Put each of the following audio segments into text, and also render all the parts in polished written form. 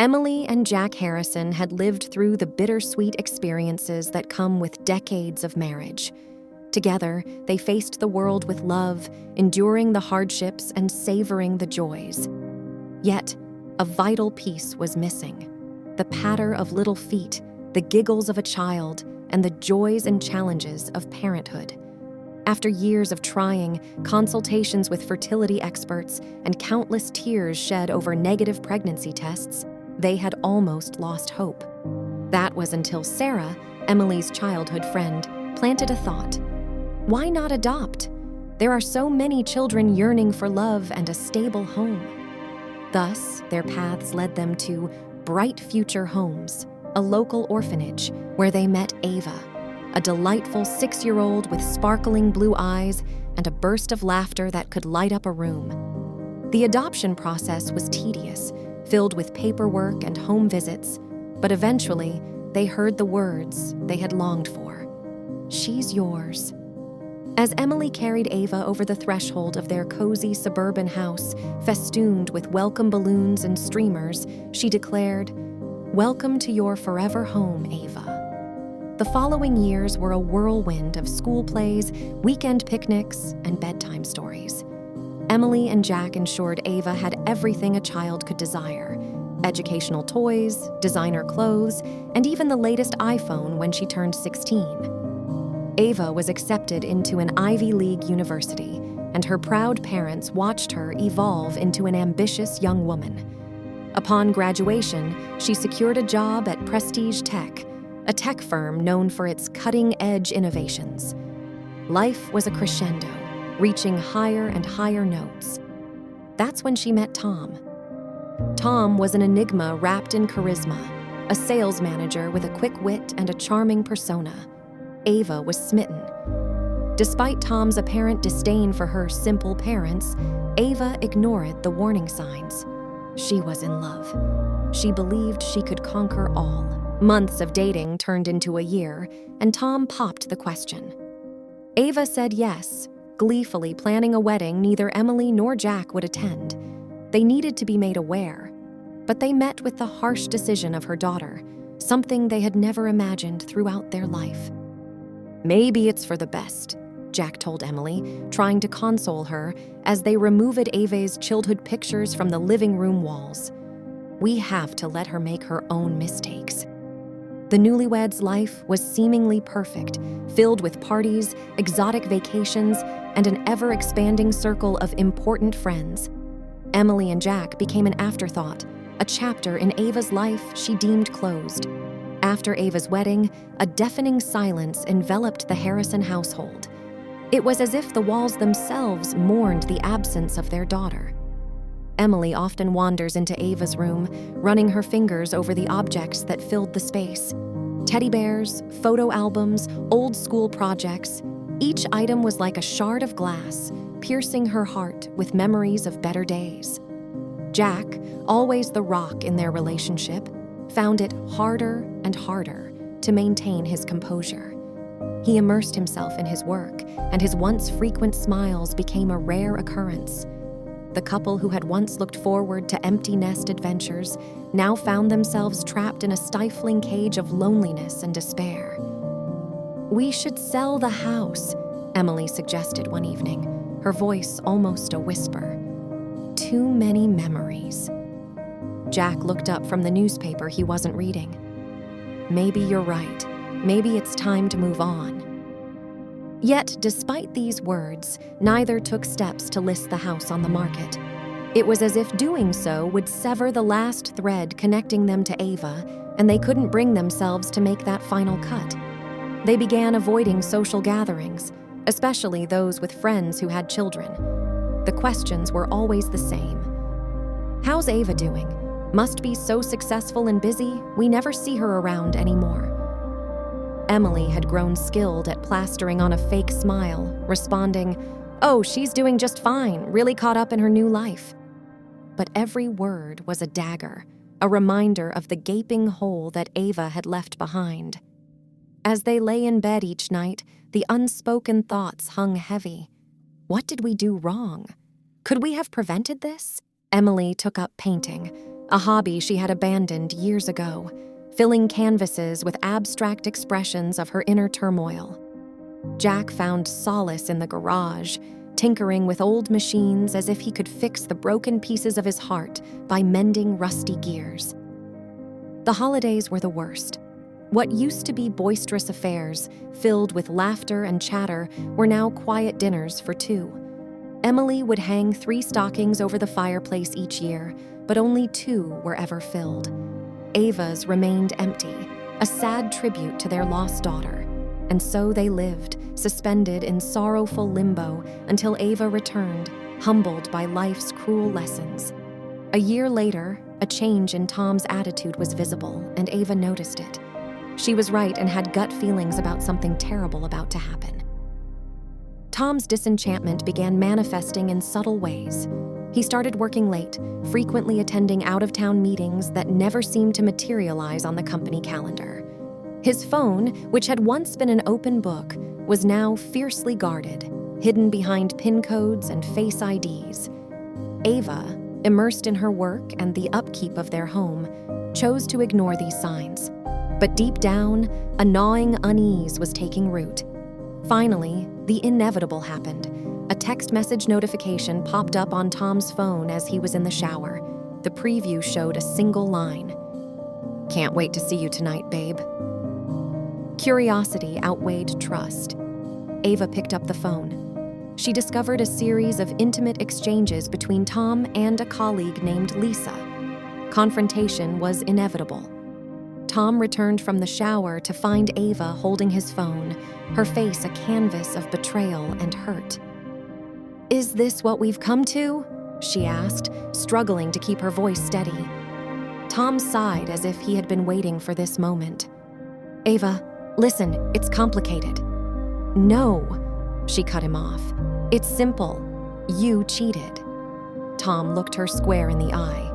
Emily and Jack Harrison had lived through the bittersweet experiences that come with decades of marriage. Together, they faced the world with love, enduring the hardships and savoring the joys. Yet, a vital piece was missing: the patter of little feet, the giggles of a child, and the joys and challenges of parenthood. After years of trying, consultations with fertility experts, and countless tears shed over negative pregnancy tests, they had almost lost hope. That was until Sarah, Emily's childhood friend, planted a thought. Why not adopt? There are so many children yearning for love and a stable home. Thus, their paths led them to Bright Future Homes, a local orphanage where they met Ava, a delightful 6-year-old with sparkling blue eyes and a burst of laughter that could light up a room. The adoption process was tedious, filled with paperwork and home visits, but eventually they heard the words they had longed for. "She's yours." As Emily carried Ava over the threshold of their cozy suburban house, festooned with welcome balloons and streamers, she declared, "Welcome to your forever home, Ava." The following years were a whirlwind of school plays, weekend picnics, and bedtime stories. Emily and Jack ensured Ava had everything a child could desire: educational toys, designer clothes, and even the latest iPhone when she turned 16. Ava was accepted into an Ivy League university, and her proud parents watched her evolve into an ambitious young woman. Upon graduation, she secured a job at Prestige Tech, a tech firm known for its cutting-edge innovations. Life was a crescendo, reaching higher and higher notes. That's when she met Tom. Tom was an enigma wrapped in charisma, a sales manager with a quick wit and a charming persona. Ava was smitten. Despite Tom's apparent disdain for her simple parents, Ava ignored the warning signs. She was in love. She believed she could conquer all. Months of dating turned into a year, and Tom popped the question. Ava said yes, gleefully planning a wedding neither Emily nor Jack would attend. They needed to be made aware, but they met with the harsh decision of her daughter, something they had never imagined throughout their life. "Maybe it's for the best," Jack told Emily, trying to console her as they removed Ava's childhood pictures from the living room walls. "We have to let her make her own mistakes." The newlyweds' life was seemingly perfect, filled with parties, exotic vacations, and an ever-expanding circle of important friends. Emily and Jack became an afterthought, a chapter in Ava's life she deemed closed. After Ava's wedding, a deafening silence enveloped the Harrison household. It was as if the walls themselves mourned the absence of their daughter. Emily often wanders into Ava's room, running her fingers over the objects that filled the space. Teddy bears, photo albums, old school projects. Each item was like a shard of glass, piercing her heart with memories of better days. Jack, always the rock in their relationship, found it harder and harder to maintain his composure. He immersed himself in his work, and his once frequent smiles became a rare occurrence. The couple who had once looked forward to empty nest adventures now found themselves trapped in a stifling cage of loneliness and despair. "We should sell the house," Emily suggested one evening, her voice almost a whisper. "Too many memories." Jack looked up from the newspaper he wasn't reading. "Maybe you're right. Maybe it's time to move on." Yet, despite these words, neither took steps to list the house on the market. It was as if doing so would sever the last thread connecting them to Ava, and they couldn't bring themselves to make that final cut. They began avoiding social gatherings, especially those with friends who had children. The questions were always the same. "How's Ava doing? Must be so successful and busy, we never see her around anymore." Emily had grown skilled at plastering on a fake smile, responding, "Oh, she's doing just fine, really caught up in her new life." But every word was a dagger, a reminder of the gaping hole that Ava had left behind. As they lay in bed each night, the unspoken thoughts hung heavy. What did we do wrong? Could we have prevented this? Emily took up painting, a hobby she had abandoned years ago, filling canvases with abstract expressions of her inner turmoil. Jack found solace in the garage, tinkering with old machines as if he could fix the broken pieces of his heart by mending rusty gears. The holidays were the worst. What used to be boisterous affairs, filled with laughter and chatter, were now quiet dinners for two. Emily would hang 3 stockings over the fireplace each year, but only 2 were ever filled. Ava's remained empty, a sad tribute to their lost daughter. And so they lived, suspended in sorrowful limbo until Ava returned, humbled by life's cruel lessons. A year later, a change in Tom's attitude was visible, and Ava noticed it. She was right and had gut feelings about something terrible about to happen. Tom's disenchantment began manifesting in subtle ways. He started working late, frequently attending out-of-town meetings that never seemed to materialize on the company calendar. His phone, which had once been an open book, was now fiercely guarded, hidden behind PIN codes and face IDs. Ava, immersed in her work and the upkeep of their home, chose to ignore these signs. But deep down, a gnawing unease was taking root. Finally, the inevitable happened. A text message notification popped up on Tom's phone as he was in the shower. The preview showed a single line. "Can't wait to see you tonight, babe." Curiosity outweighed trust. Ava picked up the phone. She discovered a series of intimate exchanges between Tom and a colleague named Lisa. Confrontation was inevitable. Tom returned from the shower to find Ava holding his phone, her face a canvas of betrayal and hurt. "Is this what we've come to?" she asked, struggling to keep her voice steady. Tom sighed as if he had been waiting for this moment. "Ava, listen, it's complicated." "No," she cut him off. "It's simple. You cheated." Tom looked her square in the eye.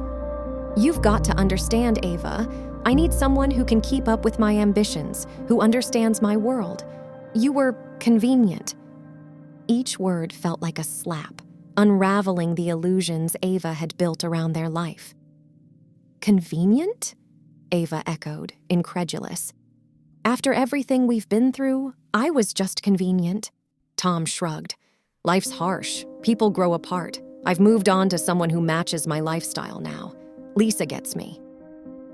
"You've got to understand, Ava. I need someone who can keep up with my ambitions, who understands my world. You were convenient." Each word felt like a slap, unraveling the illusions Ava had built around their life. "Convenient?" Ava echoed, incredulous. "After everything we've been through, I was just convenient." Tom shrugged. "Life's harsh. People grow apart. I've moved on to someone who matches my lifestyle now. Lisa gets me."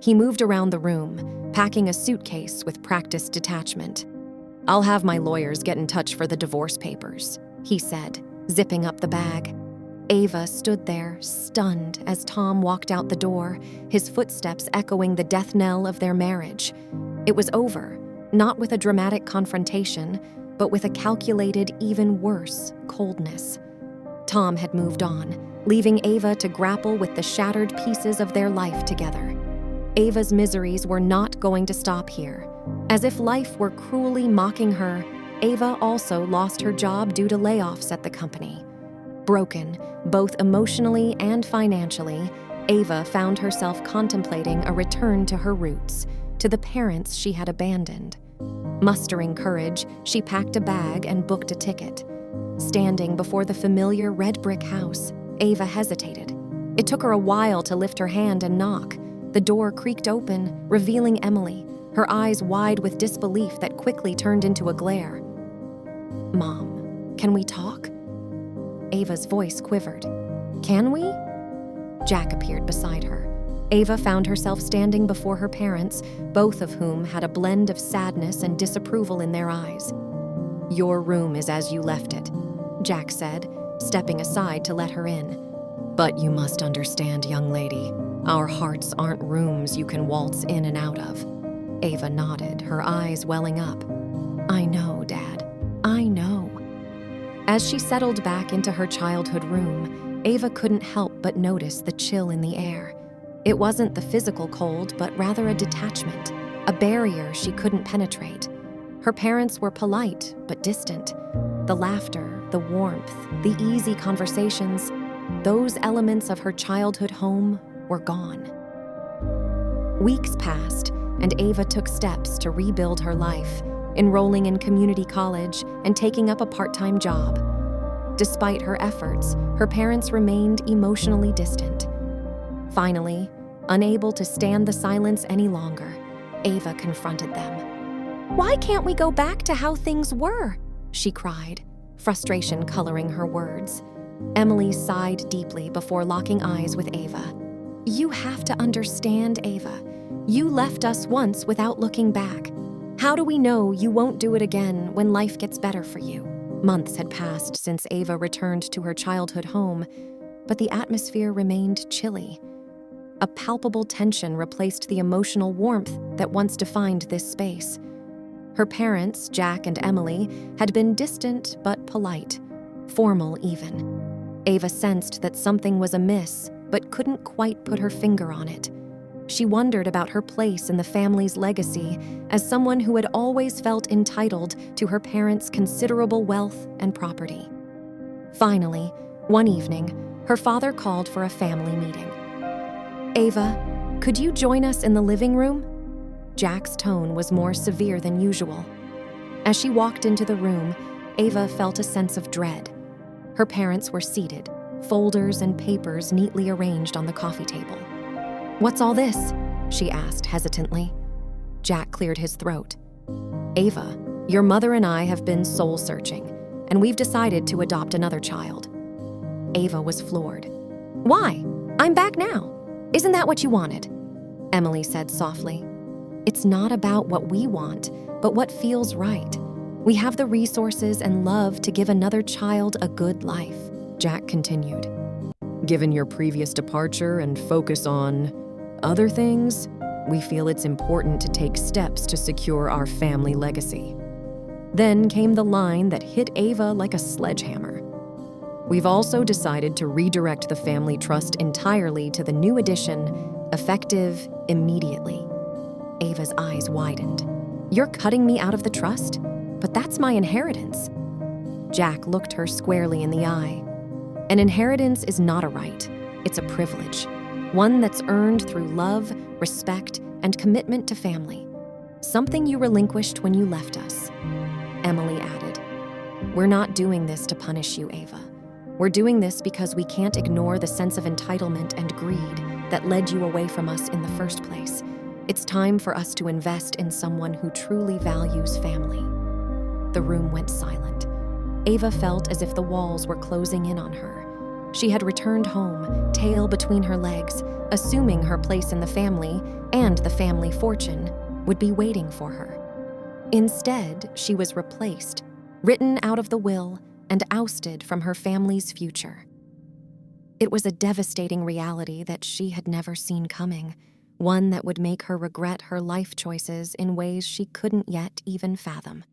He moved around the room, packing a suitcase with practiced detachment. "I'll have my lawyers get in touch for the divorce papers," he said, zipping up the bag. Ava stood there, stunned, as Tom walked out the door, his footsteps echoing the death knell of their marriage. It was over, not with a dramatic confrontation, but with a calculated, even worse, coldness. Tom had moved on, leaving Ava to grapple with the shattered pieces of their life together. Ava's miseries were not going to stop here. As if life were cruelly mocking her, Ava also lost her job due to layoffs at the company. Broken, both emotionally and financially, Ava found herself contemplating a return to her roots, to the parents she had abandoned. Mustering courage, she packed a bag and booked a ticket. Standing before the familiar red brick house, Ava hesitated. It took her a while to lift her hand and knock. The door creaked open, revealing Emily, her eyes wide with disbelief that quickly turned into a glare. "Mom, can we talk?" Ava's voice quivered. "Can we?" Jack appeared beside her. Ava found herself standing before her parents, both of whom had a blend of sadness and disapproval in their eyes. "Your room is as you left it," Jack said, stepping aside to let her in. "But you must understand, young lady, our hearts aren't rooms you can waltz in and out of." Ava nodded, her eyes welling up. "I know, Dad. I know." As she settled back into her childhood room, Ava couldn't help but notice the chill in the air. It wasn't the physical cold, but rather a detachment, a barrier she couldn't penetrate. Her parents were polite, but distant. The laughter, the warmth, the easy conversations, those elements of her childhood home were gone. Weeks passed, and Ava took steps to rebuild her life, enrolling in community college and taking up a part-time job. Despite her efforts, her parents remained emotionally distant. Finally, Unable to stand the silence any longer, Ava confronted them. "Why can't we go back to how things were?" she cried, frustration coloring her words. Emily sighed deeply before locking eyes with Ava. "You have to understand, Ava. You left us once without looking back. How do we know you won't do it again when life gets better for you?" Months had passed since Ava returned to her childhood home, but the atmosphere remained chilly. A palpable tension replaced the emotional warmth that once defined this space. Her parents, Jack and Emily, had been distant but polite, formal even. Ava sensed that something was amiss, but couldn't quite put her finger on it. She wondered about her place in the family's legacy as someone who had always felt entitled to her parents' considerable wealth and property. Finally, one evening, her father called for a family meeting. "Ava, could you join us in the living room?" Jack's tone was more severe than usual. As she walked into the room, Ava felt a sense of dread. Her parents were seated, folders and papers neatly arranged on the coffee table. "What's all this?" she asked hesitantly. Jack cleared his throat. "Ava, your mother and I have been soul-searching, and we've decided to adopt another child." Ava was floored. "Why? I'm back now. Isn't that what you wanted?" Emily said softly. "It's not about what we want, but what feels right. We have the resources and love to give another child a good life," Jack continued. "Given your previous departure and focus on other things, we feel it's important to take steps to secure our family legacy." Then came the line that hit Ava like a sledgehammer. "We've also decided to redirect the family trust entirely to the new addition, effective immediately." Ava's eyes widened. "You're cutting me out of the trust? But that's my inheritance." Jack looked her squarely in the eye. "An inheritance is not a right. It's a privilege. One that's earned through love, respect, and commitment to family. Something you relinquished when you left us." Emily added, "We're not doing this to punish you, Ava. We're doing this because we can't ignore the sense of entitlement and greed that led you away from us in the first place. It's time for us to invest in someone who truly values family." The room went silent. Ava felt as if the walls were closing in on her. She had returned home, tail between her legs, assuming her place in the family and the family fortune would be waiting for her. Instead, she was replaced, written out of the will, and ousted from her family's future. It was a devastating reality that she had never seen coming, one that would make her regret her life choices in ways she couldn't yet even fathom.